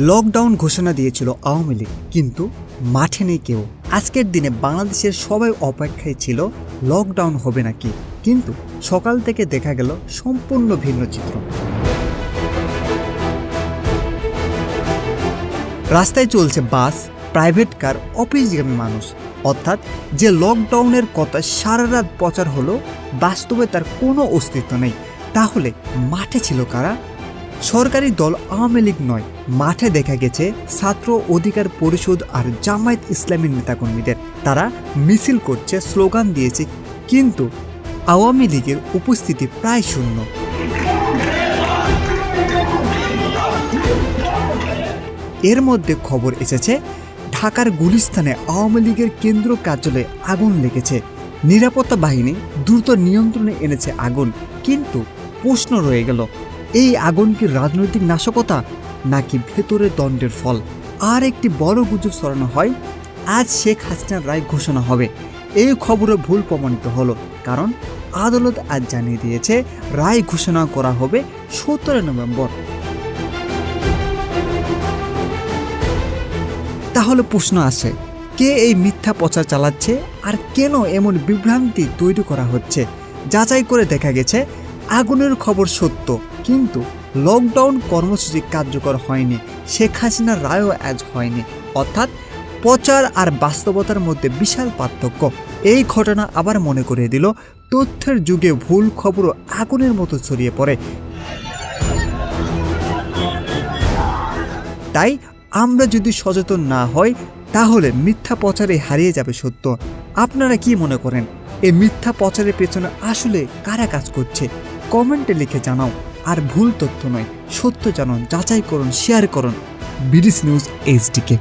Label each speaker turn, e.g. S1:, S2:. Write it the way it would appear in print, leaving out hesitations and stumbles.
S1: Lockdown ঘোষণা দিয়েছিল আওয়ামী লীগ, কিন্তু মাঠে নেই কেউ। আজকের দিনে বাংলাদেশের সবাই অপেক্ষায় ছিল লকডাউন হবে নাকি, কিন্তু সকাল থেকে দেখা গেল সম্পূর্ণ ভিন্ন চিত্র। রাস্তায় চলছে বাস, প্রাইভেট কার, অফিসগামী মানুষ। অর্থাৎ যে লকডাউনের কথা সারা রাত প্রচার হলো, বাস্তবে তার কোনো অস্তিত্ব নেই। তাহলে মাঠে ছিল কারা? সরকারি দল আওয়ামী লীগ নয়, মাঠে দেখা গেছে ছাত্র অধিকার পরিষদ আর জামায়াত ইসলামীর নেতাকর্মীদের। তারা মিছিল করছে, স্লোগান দিয়েছে, কিন্তু আওয়ামী লীগের উপস্থিতি প্রায় শূন্য। এর মধ্যে খবর এসেছে ঢাকার গুলিস্তানে আওয়ামী লীগের কেন্দ্র কার্যালয়ে আগুন লেগেছে। নিরাপত্তা বাহিনী দ্রুত নিয়ন্ত্রণে এনেছে আগুন, কিন্তু প্রশ্ন রয়ে গেল, এই আগুন কি রাজনৈতিক নাশকতা নাকি ভেতরের দ্বন্দ্বের ফল? আর একটি বড় গুজব ছড়ানো হয়, আজ শেখ হাসিনার রায় ঘোষণা হবে। এই খবরে ভুল প্রমাণিত হলো, কারণ আদালত আজ জানিয়ে দিয়েছে রায় ঘোষণা করা হবে 17 নভেম্বর। তাহলে প্রশ্ন আসে, কে এই মিথ্যা প্রচার চালাচ্ছে আর কেন এমন বিভ্রান্তি তৈরি করা হচ্ছে? যাচাই করে দেখা গেছে আগুনের খবর সত্য, কিন্তু লকডাউন কর্মসূচি কার্যকর হয়নি, শেখ হাসিনার রায়ও আজ হয়নি। অর্থাৎ প্রচার আর বাস্তবতার মধ্যে বিশাল পার্থক্য। এই ঘটনা আবার মনে করিয়ে দিল, তথ্যের যুগে ভুল খবরও আগুনের মতো ছড়িয়ে পড়ে। তাই আমরা যদি সচেতন না হই, তাহলে মিথ্যা প্রচারে হারিয়ে যাবে সত্য। আপনারা কি মনে করেন, এই মিথ্যা প্রচারের পেছনে আসলে কারা কাজ করছে? কমেন্টে লিখে জানাও। আর ভুল তথ্য নয়, সত্য জানুন, যাচাই করুন, শেয়ার করুন। বিডিস নিউজ এইচডিকে।